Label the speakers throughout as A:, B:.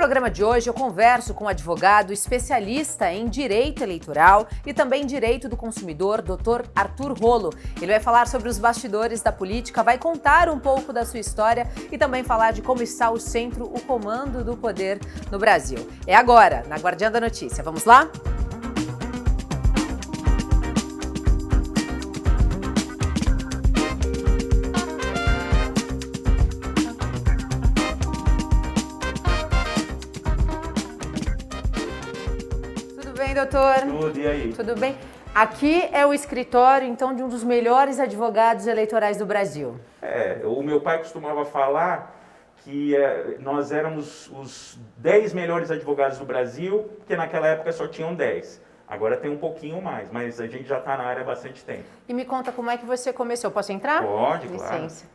A: programa de hoje eu converso com um advogado especialista em direito eleitoral e também direito do consumidor, Dr. Arthur Rolo. Ele vai falar sobre os bastidores da política, vai contar um pouco da sua história e também falar de como está o centro, o comando do poder no Brasil. É agora, na Guardiã da Notícia. Vamos lá? Doutor?
B: Tudo, e aí?
A: Tudo bem? Aqui é o escritório, então, de um dos melhores advogados eleitorais do Brasil.
B: O meu pai costumava falar que nós éramos os 10 melhores advogados do Brasil, porque naquela época só tinham 10. Agora tem um pouquinho mais, mas a gente já está na área há bastante tempo.
A: E me conta como é que você começou. Posso entrar?
B: Pode, claro.
A: Licença.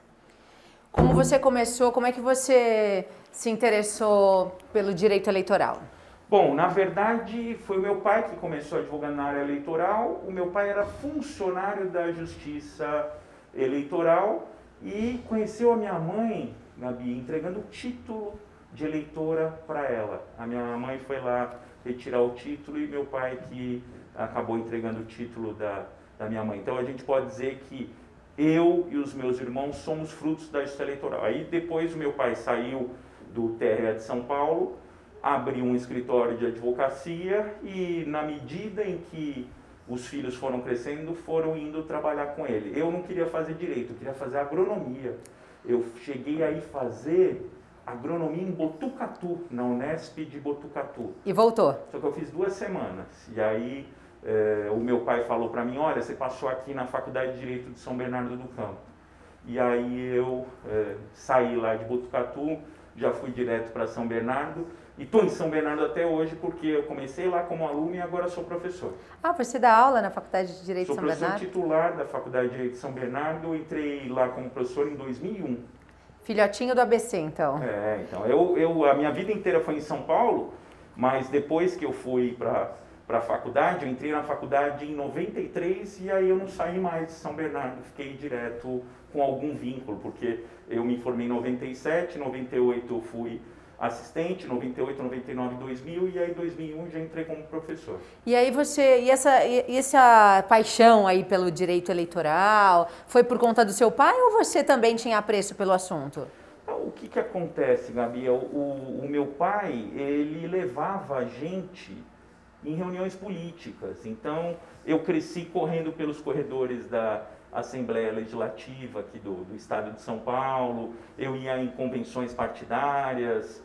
A: Como você começou, como é que você se interessou pelo direito eleitoral?
B: Bom, na verdade, foi o meu pai que começou advogando na área eleitoral. O meu pai era funcionário da Justiça Eleitoral e conheceu a minha mãe, Gabi, entregando o título de eleitora para ela. A minha mãe foi lá retirar o título e meu pai que acabou entregando o título da minha mãe. Então, a gente pode dizer que eu e os meus irmãos somos frutos da Justiça Eleitoral. Aí, depois, o meu pai saiu do TRE de São Paulo, abriu um escritório de advocacia e, na medida em que os filhos foram crescendo, foram indo trabalhar com ele. Eu não queria fazer direito, eu queria fazer agronomia. Eu cheguei a ir fazer agronomia em Botucatu, na Unesp de Botucatu.
A: E voltou?
B: Só que eu fiz 2 semanas. E aí o meu pai falou para mim, olha, você passou aqui na Faculdade de Direito de São Bernardo do Campo. E aí eu saí lá de Botucatu, já fui direto para São Bernardo. E estou em São Bernardo até hoje porque eu comecei lá como aluno e agora sou professor.
A: Ah, você dá aula na Faculdade de Direito de São Bernardo?
B: Sou professor titular da Faculdade de Direito de São Bernardo, entrei lá como professor em 2001.
A: Filhotinho do ABC, então.
B: Então, a minha vida inteira foi em São Paulo, mas depois que eu fui para a faculdade, eu entrei na faculdade em 93 e aí eu não saí mais de São Bernardo, fiquei direto com algum vínculo, porque eu me formei em 97, 98 eu fui assistente, 98, 99, 2000 e aí 2001 já entrei como professor.
A: E aí essa paixão aí pelo direito eleitoral foi por conta do seu pai ou você também tinha apreço pelo assunto?
B: O que acontece, Gabi? O meu pai, ele levava a gente em reuniões políticas. Então, eu cresci correndo pelos corredores da Assembleia Legislativa aqui do Estado de São Paulo, eu ia em convenções partidárias,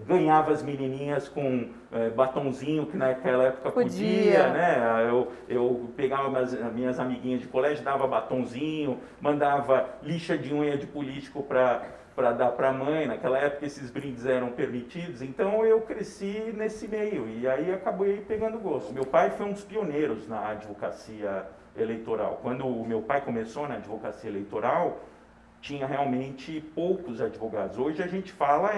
B: ganhava as menininhas com batonzinho, que naquela época podia, né? Eu pegava as minhas amiguinhas de colégio, dava batonzinho, mandava lixa de unha de político para dar para a mãe. Naquela época esses brindes eram permitidos, então eu cresci nesse meio e aí acabei pegando gosto. Meu pai foi um dos pioneiros na advocacia eleitoral. Quando o meu pai começou na advocacia eleitoral, tinha realmente poucos advogados. Hoje a gente fala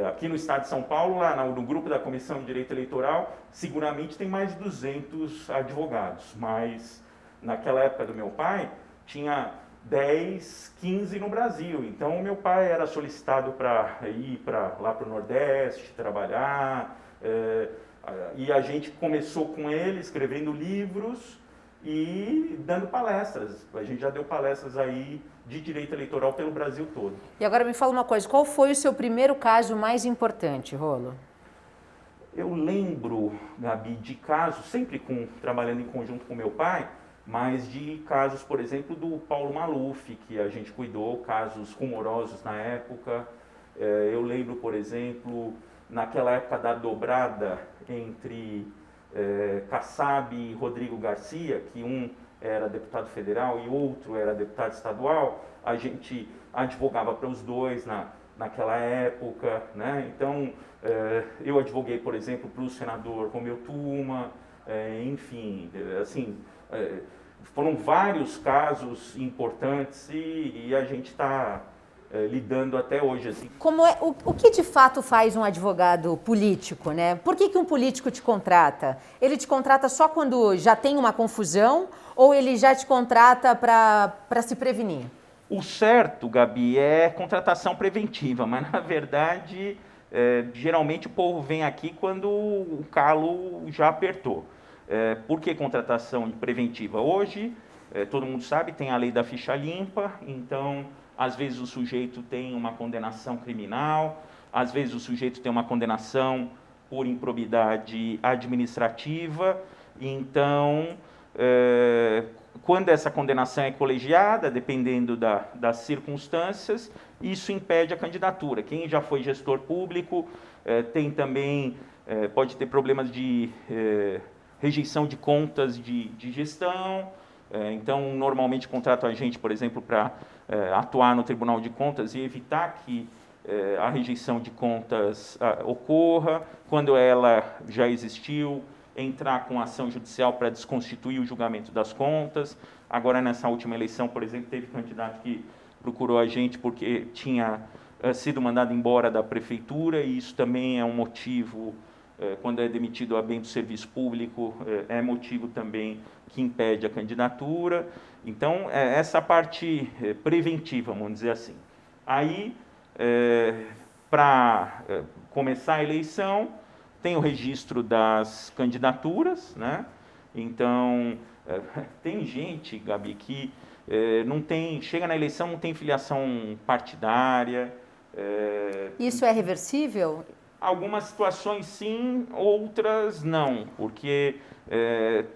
B: aqui no estado de São Paulo, lá no grupo da Comissão de Direito Eleitoral, seguramente tem mais de 200 advogados, mas naquela época do meu pai, tinha 10, 15 no Brasil. Então, meu pai era solicitado para ir lá para o Nordeste, trabalhar, e a gente começou com ele, escrevendo livros e dando palestras. A gente já deu palestras aí de direito eleitoral pelo Brasil todo.
A: E agora me fala uma coisa, qual foi o seu primeiro caso mais importante, Rolo?
B: Eu lembro, Gabi, de casos, sempre trabalhando em conjunto com meu pai, mas de casos, por exemplo, do Paulo Maluf, que a gente cuidou, casos rumorosos na época. Eu lembro, por exemplo, naquela época da dobrada entre Kassab e Rodrigo Garcia, que um era deputado federal e outro era deputado estadual, a gente advogava para os dois naquela época, né? Então, eu advoguei, por exemplo, para o senador Romeu Tuma, enfim, assim, foram vários casos importantes e a gente está lidando até hoje. Assim.
A: O que de fato faz um advogado político, né? Por que um político te contrata? Ele te contrata só quando já tem uma confusão ou ele já te contrata para se prevenir?
B: O certo, Gabi, é contratação preventiva, mas na verdade, geralmente o povo vem aqui quando o calo já apertou. Por que contratação preventiva? Hoje, todo mundo sabe, tem a lei da ficha limpa, então, às vezes o sujeito tem uma condenação criminal, às vezes o sujeito tem uma condenação por improbidade administrativa, então, quando essa condenação é colegiada, dependendo das circunstâncias, isso impede a candidatura. Quem já foi gestor público tem também, pode ter problemas de rejeição de contas de gestão, então normalmente contrata a gente, por exemplo, para atuar no Tribunal de Contas e evitar que a rejeição de contas ocorra, quando ela já existiu, entrar com ação judicial para desconstituir o julgamento das contas. Agora, nessa última eleição, por exemplo, teve candidato que procurou a gente porque tinha sido mandado embora da prefeitura, e isso também é um motivo, quando é demitido a bem do serviço público, é motivo também que impede a candidatura. Então, essa parte preventiva, vamos dizer assim. Aí, para começar a eleição, tem o registro das candidaturas, né? Então, tem gente, Gabi, que não tem, chega na eleição, não tem filiação partidária.
A: Isso é reversível?
B: Algumas situações sim, outras não, porque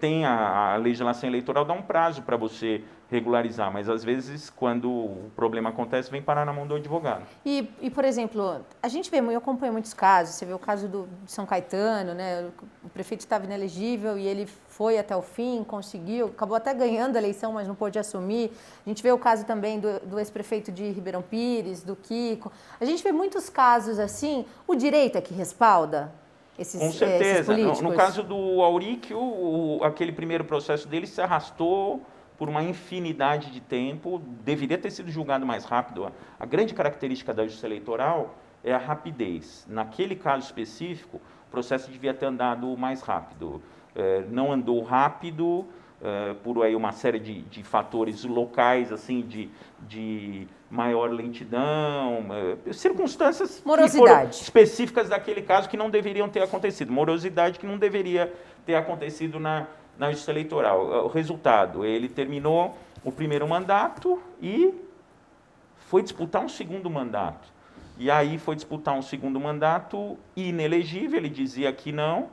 B: tem a legislação eleitoral dá um prazo para você regularizar, mas às vezes quando o problema acontece vem parar na mão do advogado.
A: E por exemplo, a gente vê, eu acompanho muitos casos, você vê o caso do São Caetano, né? O prefeito estava inelegível e ele foi até o fim, conseguiu, acabou até ganhando a eleição, mas não pôde assumir. A gente vê o caso também do ex-prefeito de Ribeirão Pires, do Kiko. A gente vê muitos casos assim. O direito é que respalda esses políticos? Com certeza.
B: No caso do Auríquio, aquele primeiro processo dele se arrastou por uma infinidade de tempo, deveria ter sido julgado mais rápido. A grande característica da justiça eleitoral é a rapidez. Naquele caso específico, o processo devia ter andado mais rápido. Não andou rápido, por aí uma série de fatores locais, assim, de maior lentidão, circunstâncias específicas daquele caso que não deveriam ter acontecido, morosidade que não deveria ter acontecido na justiça eleitoral. O resultado, ele terminou o primeiro mandato e foi disputar um segundo mandato. E aí foi disputar um segundo mandato inelegível, ele dizia que não,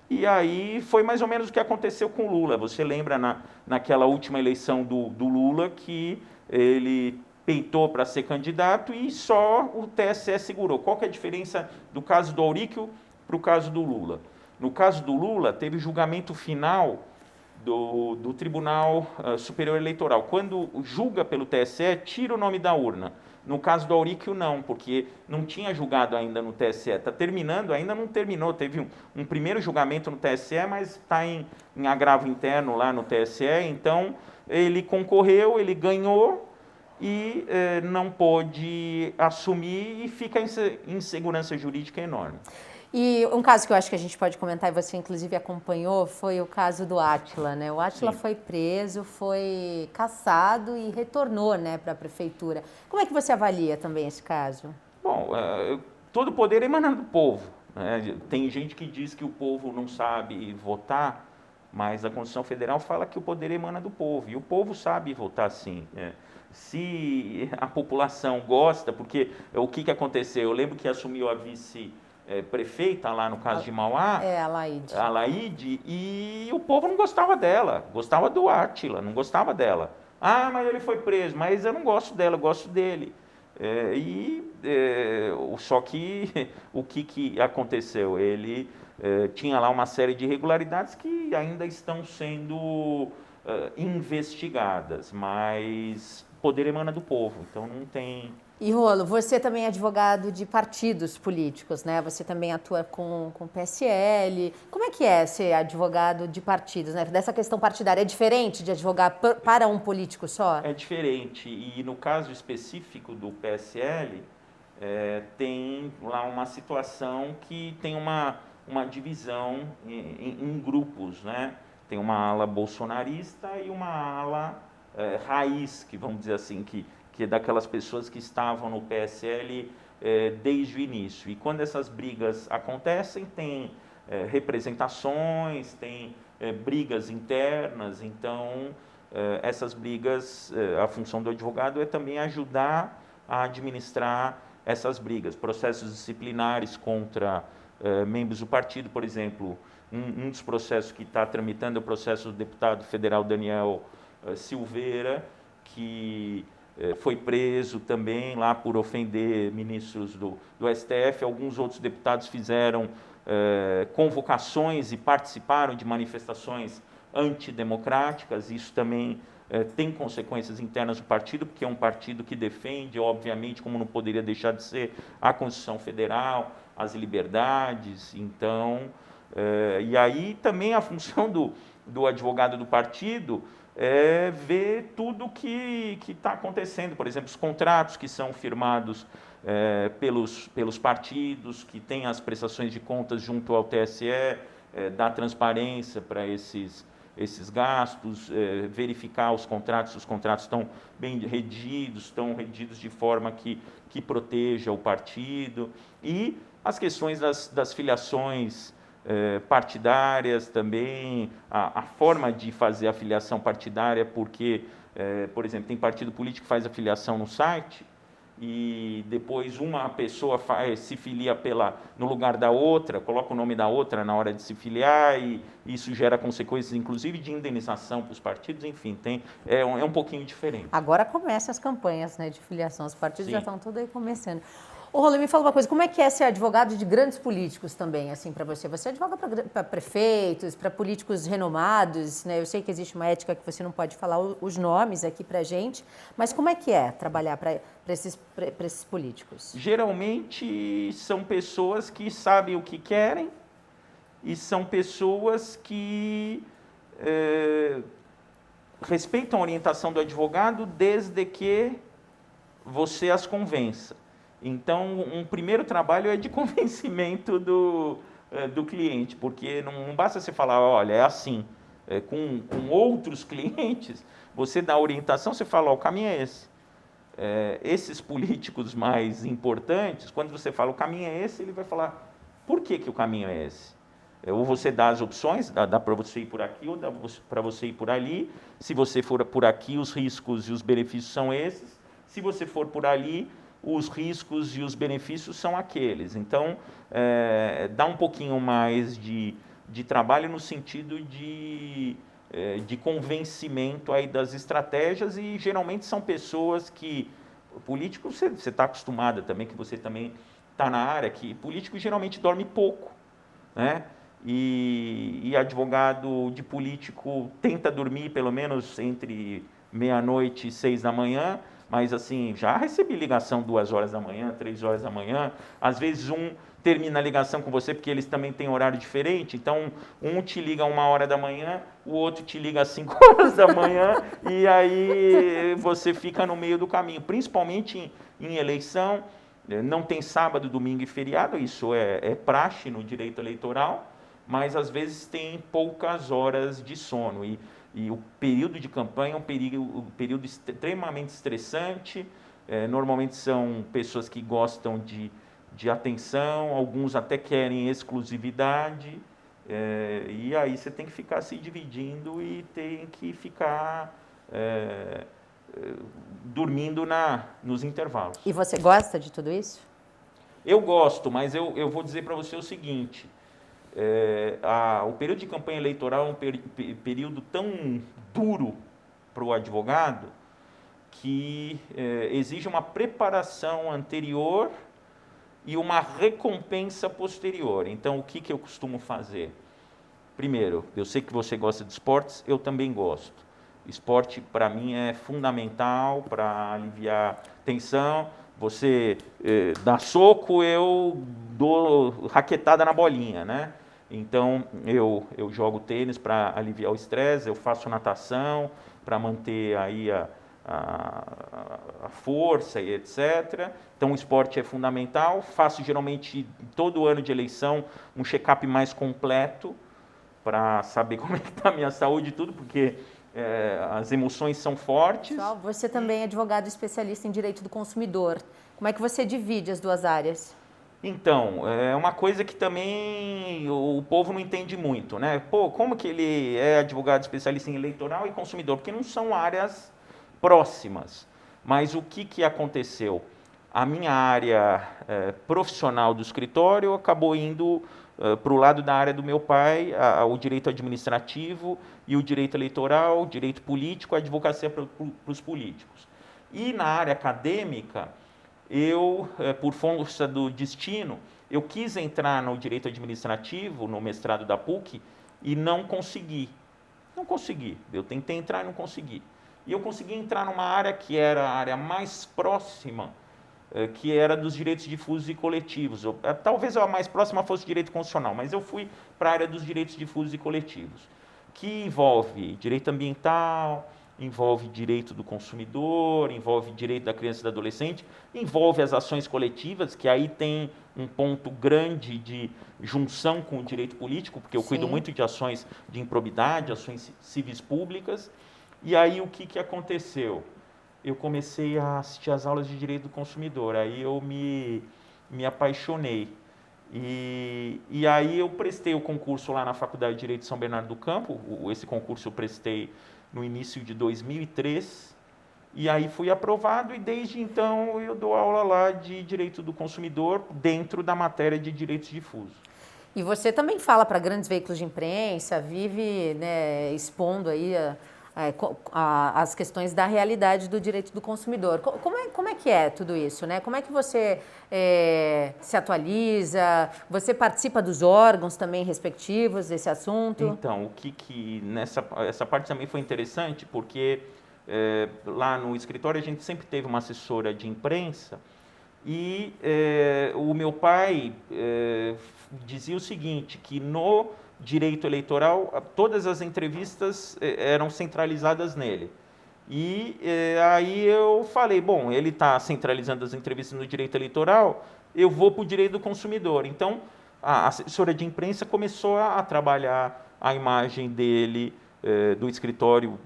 B: e aí foi mais ou menos o que aconteceu com o Lula. Você lembra naquela última eleição do Lula que ele peitou para ser candidato e só o TSE segurou. Qual que é a diferença do caso do Auríquio para o caso do Lula? No caso do Lula, teve o julgamento final do Tribunal Superior Eleitoral. Quando julga pelo TSE, tira o nome da urna. No caso do Auríquio, não, porque não tinha julgado ainda no TSE. Está terminando, ainda não terminou. Teve um primeiro julgamento no TSE, mas está em agravo interno lá no TSE. Então, ele concorreu, ele ganhou e não pôde assumir e fica em insegurança jurídica enorme.
A: E um caso que eu acho que a gente pode comentar, e você inclusive acompanhou, foi o caso do Átila, né? O Átila foi preso, foi cassado e retornou, né, para a prefeitura. Como é que você avalia também esse caso?
B: Bom, todo poder emana do povo, né? Tem gente que diz que o povo não sabe votar, mas a Constituição Federal fala que o poder emana do povo, e o povo sabe votar sim, né? Se a população gosta, porque o que aconteceu? Eu lembro que assumiu a vice-prefeita lá no caso de Mauá,
A: a
B: Laide, e o povo não gostava dela, gostava do Átila, não gostava dela. Ah, mas ele foi preso, mas eu não gosto dela, eu gosto dele. Só que o que aconteceu? Ele tinha lá uma série de irregularidades que ainda estão sendo investigadas, mas poder emana do povo, então não tem...
A: E Rolo, você também é advogado de partidos políticos, né? Você também atua com o PSL. Como é que é ser advogado de partidos, né? Dessa questão partidária, é diferente de advogar para um político só?
B: É diferente, e no caso específico do PSL, tem lá uma situação que tem uma divisão em grupos, né? Tem uma ala bolsonarista e uma ala raiz, que vamos dizer assim, que que é daquelas pessoas que estavam no PSL desde o início. E quando essas brigas acontecem, tem representações, tem brigas internas, então essas brigas, a função do advogado é também ajudar a administrar essas brigas, processos disciplinares contra membros do partido, por exemplo, um dos processos que está tramitando é o processo do deputado federal Daniel Silveira, que foi preso também lá por ofender ministros do STF. Alguns outros deputados fizeram convocações e participaram de manifestações antidemocráticas. Isso também tem consequências internas do partido, porque é um partido que defende, obviamente, como não poderia deixar de ser, a Constituição Federal, as liberdades. Então, e aí também a função do advogado do partido é ver tudo o que está acontecendo. Por exemplo, os contratos que são firmados pelos partidos, que têm as prestações de contas junto ao TSE, dar transparência para esses gastos, verificar os contratos, se os contratos estão bem redigidos, estão redigidos de forma que proteja o partido, e as questões das filiações partidárias também, a forma de fazer a filiação partidária, porque, por exemplo, tem partido político que faz a filiação no site, e depois uma pessoa se filia no lugar da outra, coloca o nome da outra na hora de se filiar, e isso gera consequências, inclusive, de indenização para os partidos. Enfim, é um pouquinho diferente.
A: Agora começam as campanhas, né, de filiação, os partidos
B: Sim.
A: Já estão tudo aí começando. Ô, Rolê, me fala uma coisa, como é que é ser advogado de grandes políticos também, assim, para você? Você advoga para prefeitos, para políticos renomados, né? Eu sei que existe uma ética que você não pode falar os nomes aqui para a gente, mas como é que é trabalhar para esses políticos?
B: Geralmente são pessoas que sabem o que querem e são pessoas que respeitam a orientação do advogado desde que você as convença. Então, um primeiro trabalho é de convencimento do cliente, porque não basta você falar, olha, é assim. Com outros clientes, você dá orientação, você fala, ó, o caminho é esse. Esses políticos mais importantes, quando você fala o caminho é esse, ele vai falar, por que o caminho é esse? Ou você dá as opções, dá para você ir por aqui ou dá para você ir por ali. Se você for por aqui, os riscos e os benefícios são esses. Se você for por ali, os riscos e os benefícios são aqueles. Então, dá um pouquinho mais de trabalho no sentido de convencimento aí das estratégias, e geralmente são pessoas que... Político, você está acostumada também, que você também está na área, que político geralmente dorme pouco, né? E advogado de político tenta dormir pelo menos entre meia-noite e 6 da manhã, mas assim, já recebi ligação 2 horas da manhã, 3 horas da manhã, às vezes termina a ligação com você, porque eles também têm horário diferente, então um te liga 1h da manhã, o outro te liga às 5 horas da manhã, e aí você fica no meio do caminho, principalmente em eleição. Não tem sábado, domingo e feriado, isso é praxe no direito eleitoral, mas às vezes tem poucas horas de sono, e o período de campanha é um período extremamente estressante. Normalmente são pessoas que gostam de atenção, alguns até querem exclusividade, e aí você tem que ficar se dividindo e tem que ficar dormindo nos intervalos. E
A: você gosta de tudo isso?
B: Eu gosto, mas eu vou dizer para você o seguinte... o período de campanha eleitoral é um período tão duro para o advogado que exige uma preparação anterior e uma recompensa posterior. Então, o que eu costumo fazer? Primeiro, eu sei que você gosta de esportes, eu também gosto. Esporte, para mim, é fundamental para aliviar tensão. Você dá soco, eu dou raquetada na bolinha, né? Então, eu jogo tênis para aliviar o estresse, eu faço natação para manter aí a força e etc. Então, o esporte é fundamental. Faço, geralmente, todo ano de eleição, um check-up mais completo para saber como é que está a minha saúde e tudo, porque as emoções são fortes.
A: Pessoal, você também é advogado especialista em direito do consumidor. Como é que você divide as duas áreas?
B: Então, é uma coisa que também o povo não entende muito, né? Pô, como que ele é advogado especialista em eleitoral e consumidor? Porque não são áreas próximas. Mas o que aconteceu? A minha área profissional do escritório acabou indo para o lado da área do meu pai, o direito administrativo e o direito eleitoral, o direito político, a advocacia para os políticos. E na área acadêmica, eu, por força do destino, eu quis entrar no direito administrativo, no mestrado da PUC, e não consegui. Não consegui. Eu tentei entrar e não consegui. E eu consegui entrar numa área que era a área mais próxima, que era dos direitos difusos e coletivos. Talvez a mais próxima fosse o direito constitucional, mas eu fui para a área dos direitos difusos e coletivos, que envolve direito ambiental, envolve direito do consumidor, envolve direito da criança e do adolescente, envolve as ações coletivas, que aí tem um ponto grande de junção com o direito político, porque eu cuido muito de ações de improbidade, ações civis públicas. E aí o que aconteceu? Eu comecei a assistir às aulas de direito do consumidor, aí eu me apaixonei. E aí eu prestei o concurso lá na Faculdade de Direito de São Bernardo do Campo, esse concurso eu prestei no início de 2003, e aí fui aprovado, e desde então eu dou aula lá de direito do consumidor dentro da matéria de direitos difusos.
A: E você também fala para grandes veículos de imprensa, vive, né, expondo aí as questões da realidade do direito do consumidor. Como é que é tudo isso, né? Como é que você se atualiza? Você participa dos órgãos também respectivos desse assunto?
B: Então, essa parte também foi interessante, porque lá no escritório a gente sempre teve uma assessora de imprensa, e o meu pai dizia o seguinte, que no direito eleitoral, todas as entrevistas eram centralizadas nele. E aí eu falei, bom, ele está centralizando as entrevistas no direito eleitoral, eu vou para o direito do consumidor. Então, a assessora de imprensa começou a trabalhar a imagem dele, do escritório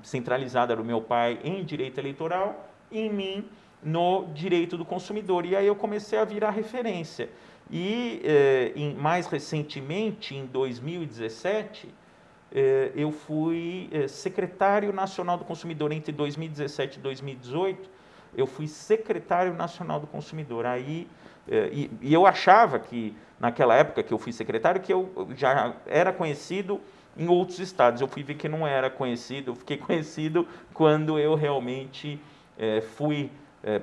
B: centralizada do meu pai em direito eleitoral, e em mim no direito do consumidor. E aí eu comecei a virar referência. E mais recentemente, em 2017, eu fui secretário nacional do consumidor. Entre 2017 e 2018, eu fui secretário nacional do consumidor. Aí, e eu achava que, naquela época que eu fui secretário, que eu já era conhecido em outros estados. Eu fui ver que não era conhecido, eu fiquei conhecido quando eu realmente fui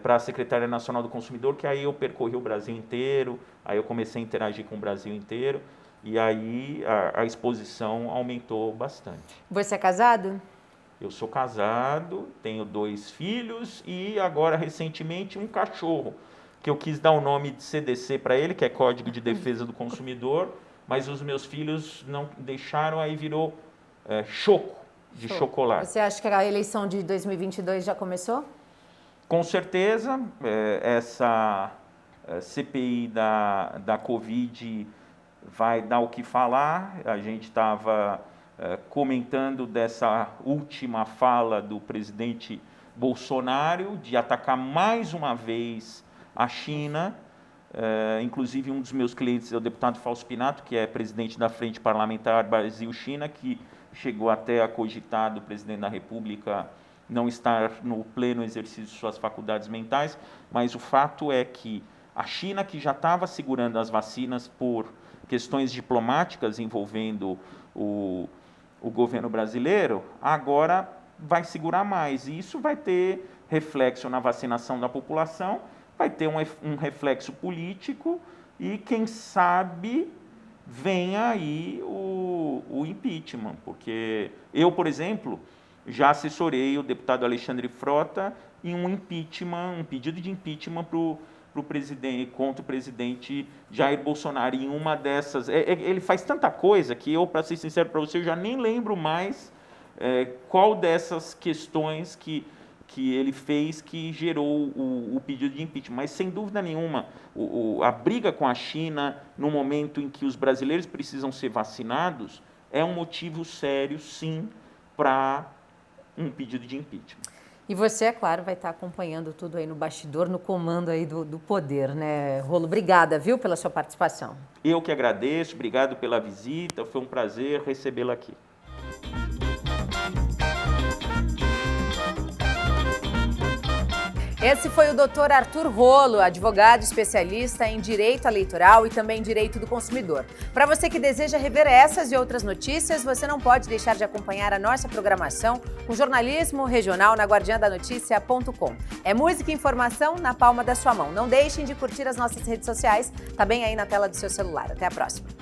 B: para a Secretaria Nacional do Consumidor, que aí eu percorri o Brasil inteiro, aí eu comecei a interagir com o Brasil inteiro, e aí a exposição aumentou bastante.
A: Você é casado?
B: Eu sou casado, tenho 2 filhos e agora, recentemente, um cachorro, que eu quis dar o nome de CDC para ele, que é Código de Defesa do Consumidor, mas os meus filhos não deixaram, aí virou Choco, de chocolate.
A: Você acha que a eleição de 2022 já começou?
B: Com certeza, essa CPI da Covid vai dar o que falar. A gente estava comentando dessa última fala do presidente Bolsonaro, de atacar mais uma vez a China. Inclusive, um dos meus clientes é o deputado Fausto Pinato, que é presidente da Frente Parlamentar Brasil-China, que chegou até a cogitar do presidente da República não estar no pleno exercício de suas faculdades mentais, mas o fato é que a China, que já estava segurando as vacinas por questões diplomáticas envolvendo o governo brasileiro, agora vai segurar mais. E isso vai ter reflexo na vacinação da população, vai ter um reflexo político e, quem sabe, venha aí o impeachment. Porque eu, por exemplo, já assessorei o deputado Alexandre Frota em um pedido de impeachment contra o presidente Jair Bolsonaro. Em uma dessas, ele faz tanta coisa que eu, para ser sincero para você, eu já nem lembro mais qual dessas questões que ele fez que gerou o pedido de impeachment. Mas, sem dúvida nenhuma, a briga com a China, no momento em que os brasileiros precisam ser vacinados, é um motivo sério, sim, para um pedido de impeachment.
A: E você, é claro, vai estar acompanhando tudo aí no bastidor, no comando aí do poder, né, Rolo? Obrigada, viu, pela sua participação.
B: Eu que agradeço, obrigado pela visita, foi um prazer recebê-la aqui.
A: Esse foi o Dr. Arthur Rolo, advogado especialista em direito eleitoral e também direito do consumidor. Para você que deseja rever essas e outras notícias, você não pode deixar de acompanhar a nossa programação com jornalismo regional na guardiandanoticia.com. É música e informação na palma da sua mão. Não deixem de curtir as nossas redes sociais, tá bem aí na tela do seu celular. Até a próxima.